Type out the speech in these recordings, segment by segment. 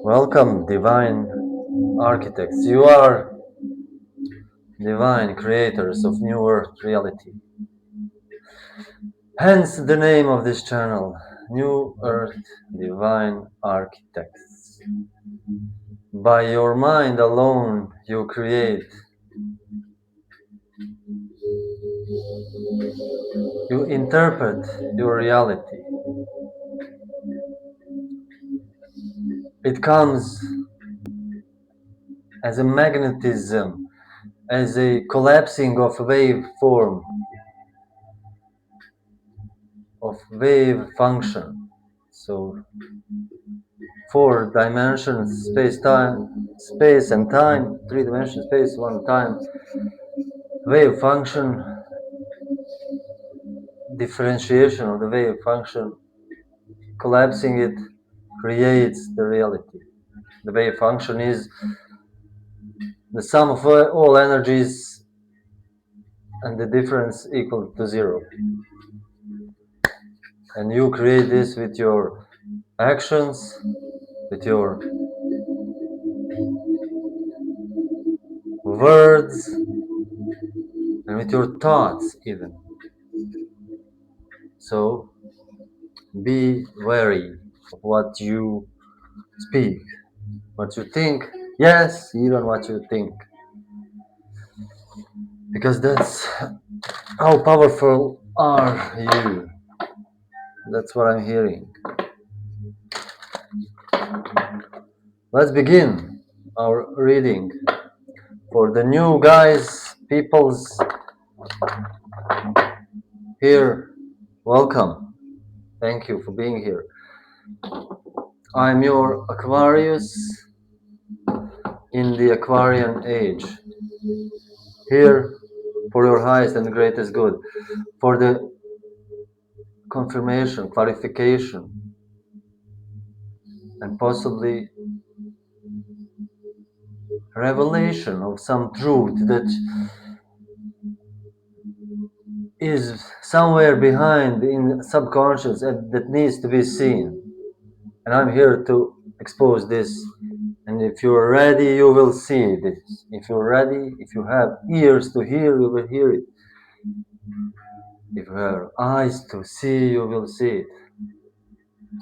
Welcome, divine architects. You are divine creators of New Earth reality. Hence the name of this channel, New Earth Divine Architects. By your mind alone, you create, you interpret your reality. It comes as a magnetism, as a collapsing of wave form, of wave function. So 4 dimensions, space and time, 3 dimensions, space, 1 time, wave function, differentiation of the wave function, collapsing it creates the reality. The wave function is the sum of all energies and the difference equal to 0. And you create this with your actions, with your words, and with your thoughts even. So be wary of what you speak, what you think, yes, even what you think. Because that's how powerful are you. That's what I'm hearing. Let's begin our reading. For the new guys, peoples here, welcome. Thank you for being here. I'm your Aquarius in the Aquarian age. Here for your highest and greatest good. For the confirmation, clarification, and possibly revelation of some truth that is somewhere behind in subconscious and that needs to be seen. And I'm here to expose this. And if you're ready, you will see this. If you're ready, if you have ears to hear, you will hear it. If you have eyes to see, you will see it.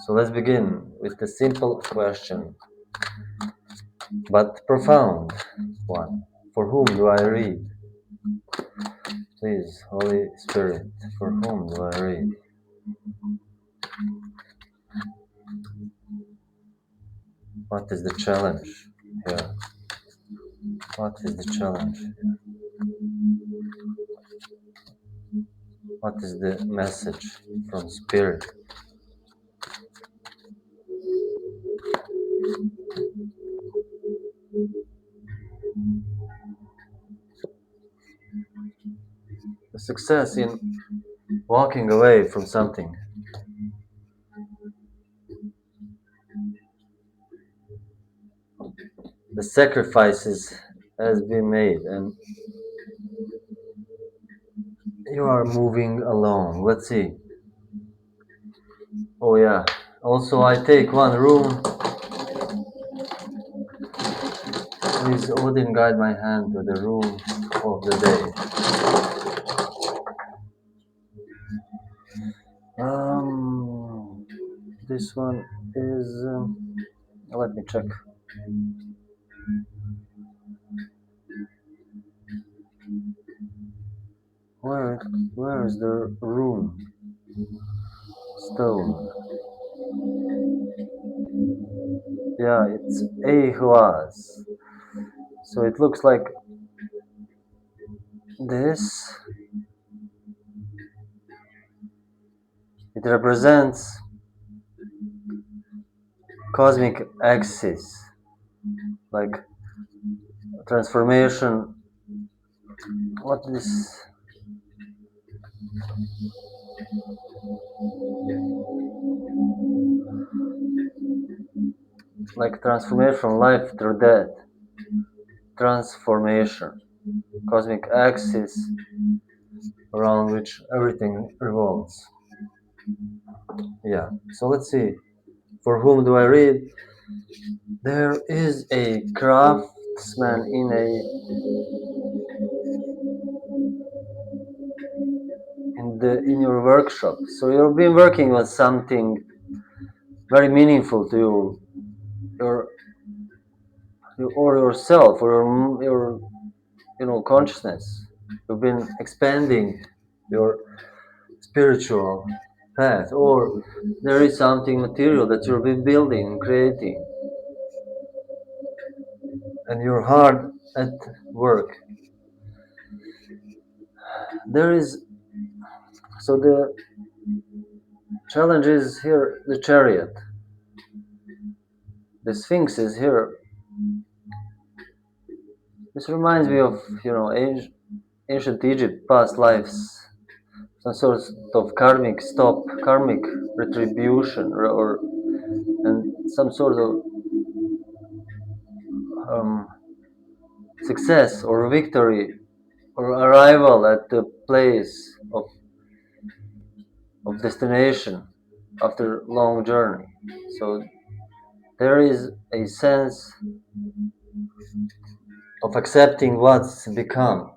So let's begin with the simple question, but profound one. For whom do I read? Please, Holy Spirit, for whom do I read? What is the challenge here? What is the challenge here? What is the message from Spirit? The success in walking away from something. The sacrifices has been made and you are moving along. Let's see. Oh yeah. Also I take one room. Please Odin guide my hand to the room of the day. This one is let me check. Where is the room? Stone. Yeah, it's Ahaz. So it looks like this. It represents cosmic axis, like transformation. What is like transformation from life through death? Transformation, cosmic axis around which everything revolves. Yeah, so let's see. For whom do I read? There is a craftsman in your workshop. So you've been working on something very meaningful to you, or yourself, or your consciousness. You've been expanding your spiritual path, or there is something material that you've been building and creating, and you're hard at work. There is so the challenge is here, the chariot. The Sphinx is here. This reminds me of ancient Egypt, past lives, some sort of karmic retribution, or and some sort of um, success or victory or arrival at the place of destination after long journey. So there is a sense of accepting what's become,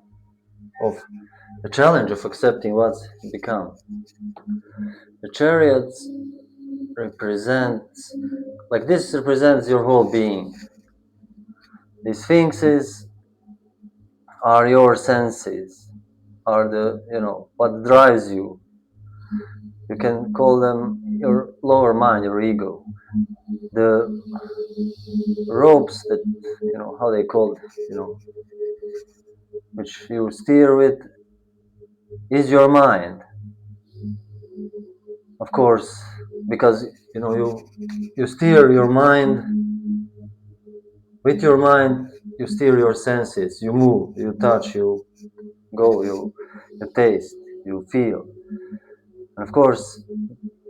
of the challenge of accepting what's become. The chariots represents, like this represents your whole being. The sphinxes are your senses, are what drives you. You can call them your lower mind, your ego. The ropes that, how they called, which you steer with, is your mind. Of course, because you steer your mind with your mind. You steer your senses. You move, you touch, you go, you taste, you feel, and of course,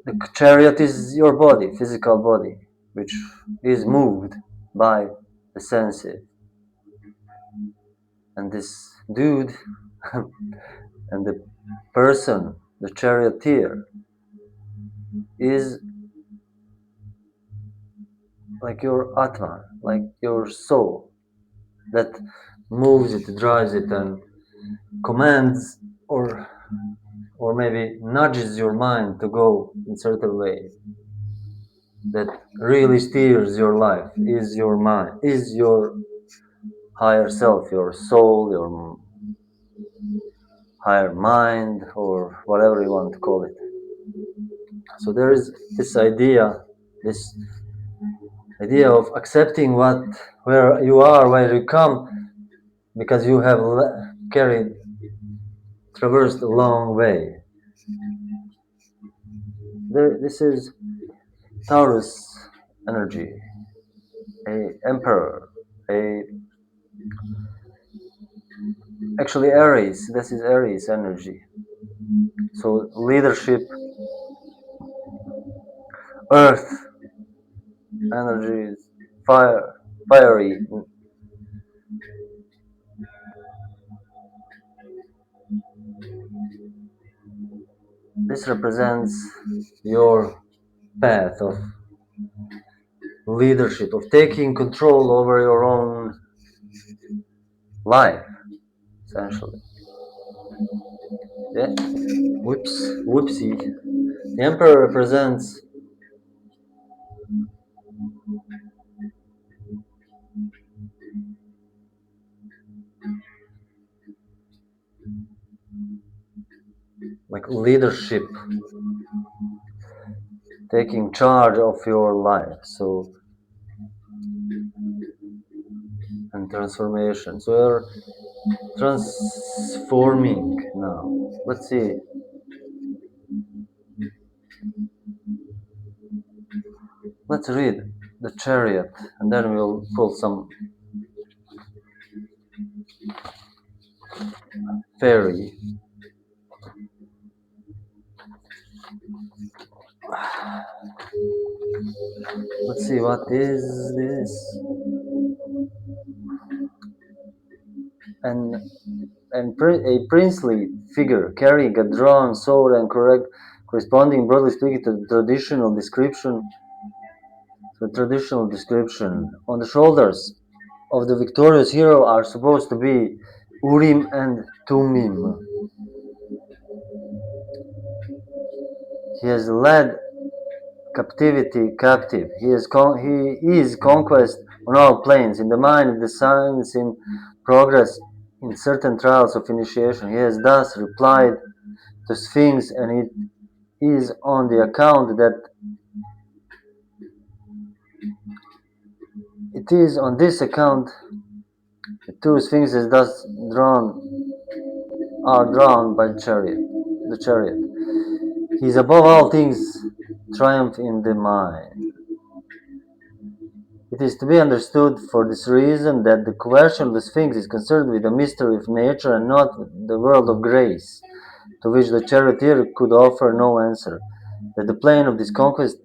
the chariot is your body, physical body, which is moved by the senses. And this dude and the person, the charioteer, is like your Atman, like your soul that moves it, drives it, and commands or maybe nudges your mind to go in certain way. That really steers your life is your mind, is your higher self, your soul, your higher mind, or whatever you want to call it. So there is this idea of accepting where you are, where you come, because you have traversed a long way. This is Taurus energy, a emperor, actually Aries. This is Aries energy. So leadership, Earth energy is fiery. This represents your path of leadership, of taking control over your own life, essentially. Yeah. Whoopsie. The Emperor represents like leadership, taking charge of your life, so and transformation. So you're transforming now. Let's see. Let's read the Chariot, and then we'll pull some fairy. Let's see, what is this? And a princely figure carrying a drawn sword and corresponding, broadly speaking, to the traditional description The traditional description. On the shoulders of the victorious hero are supposed to be Urim and Tumim. He has led captivity captive. He is conquest on all planes, in the mind, in the science, in progress, in certain trials of initiation. He has thus replied to Sphinx, and it is on the account that it is on this account the two sphinxes thus drawn by the chariot. He is above all things triumph in the mind. It is to be understood for this reason that the question of the Sphinx is concerned with the mystery of nature and not with the world of grace, to which the charioteer could offer no answer. That the plane of this conquest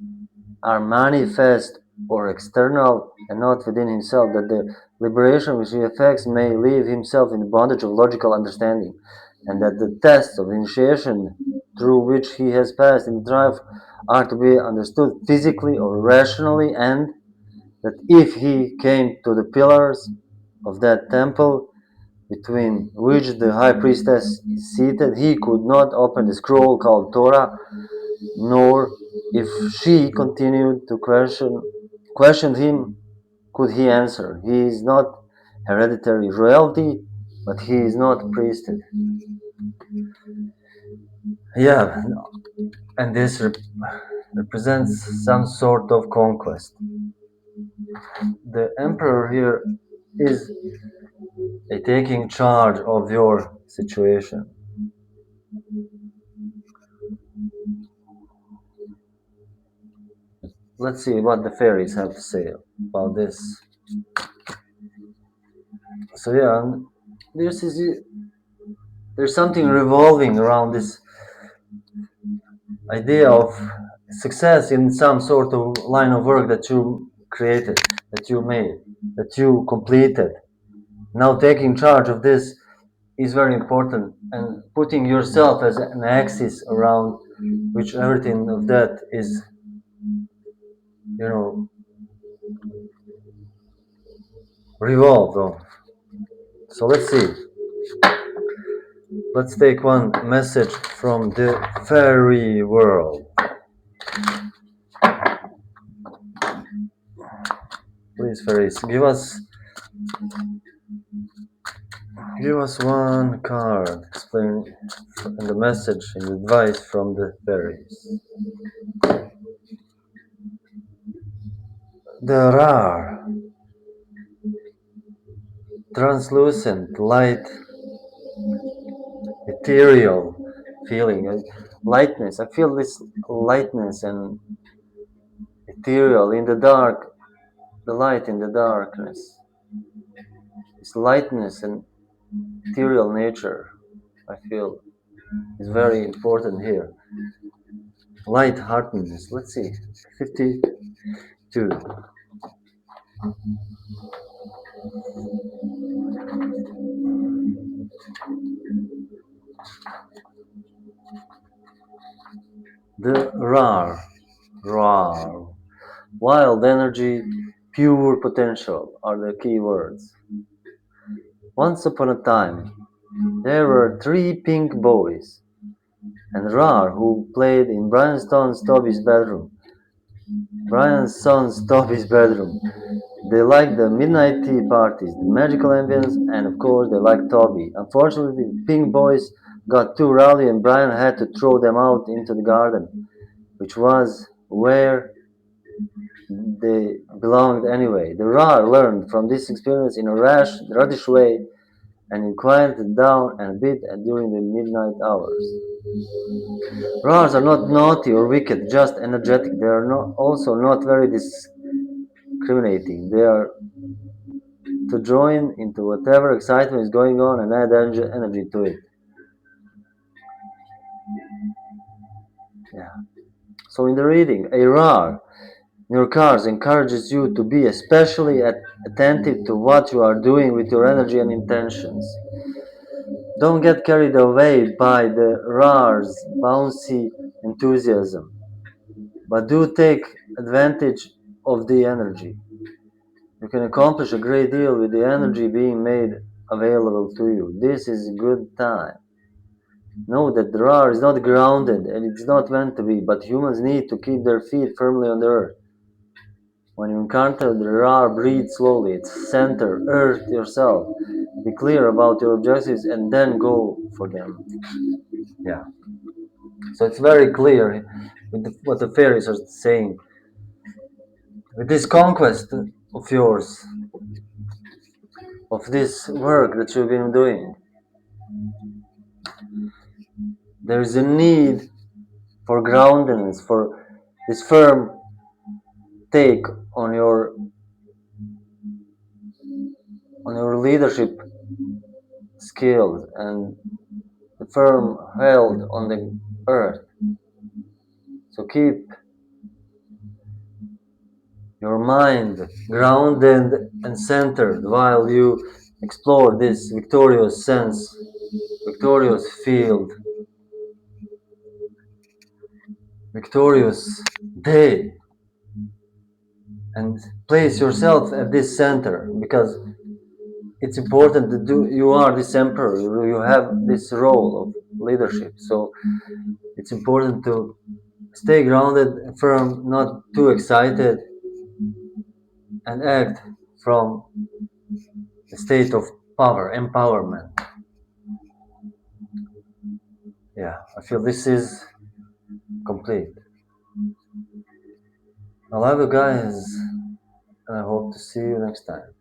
are manifest or external and not within himself, that the liberation which he effects may leave himself in the bondage of logical understanding, and that the tests of initiation through which he has passed in triumph are to be understood physically or rationally, and that if he came to the pillars of that temple between which the high-priestess is seated, he could not open the scroll called Torah, nor, if she continued to question him, could he answer. He is not hereditary royalty, but he is not priesthood. Yeah, and this represents some sort of conquest. The emperor here is taking charge of your situation. Let's see what the fairies have to say about this. So yeah, there's something revolving around this idea of success in some sort of line of work that you created, that you made, that you completed. Now taking charge of this is very important, and putting yourself as an axis around which everything of that is, revolved on. So let's see. Let's take one message from the fairy world. Please, fairies, give us one card explaining the message and advice from the fairies. The rare, translucent, light, ethereal feeling, lightness. I feel this lightness and ethereal in the dark, the light in the darkness. This lightness and ethereal nature, I feel, is very important here. Light-heartedness. Let's see. 52. The rar, wild energy, pure potential are the key words. Once upon a time, there were 3 pink boys, and Rar, who played in Brian's son's Toby's bedroom. They liked the midnight tea parties, the magical ambience, and of course they liked Toby. Unfortunately, the pink boys got too rowdy and Brian had to throw them out into the garden, which was where they belonged anyway. The Rar learned from this experience in a radish way, and it quieted down a bit during the midnight hours. Rars are not naughty or wicked, just energetic. They are also not very discriminating. They are to join into whatever excitement is going on and add energy to it. Yeah. So in the reading, a Rar in your cards encourages you to be especially attentive to what you are doing with your energy and intentions. Don't get carried away by the Rar's bouncy enthusiasm, but do take advantage of the energy. You can accomplish a great deal with the energy being made available to you. This is a good time. Know that the Ra is not grounded and it's not meant to be, but humans need to keep their feet firmly on the earth. When you encounter the Ra, breathe slowly. It's center, earth yourself. Be clear about your objectives and then go for them. Yeah. So it's very clear with what the fairies are saying. With this conquest of yours, of this work that you've been doing, there is a need for groundedness, for this firm take on your leadership skills and the firm held on the earth. So keep your mind grounded and centered while you explore this victorious sense, victorious field, victorious day, and place yourself at this center, because it's important to do. You are this emperor, you have this role of leadership, so it's important to stay grounded and firm, not too excited, and act from a state of power, empowerment. Yeah, I feel this is complete. I love you guys, and I hope to see you next time.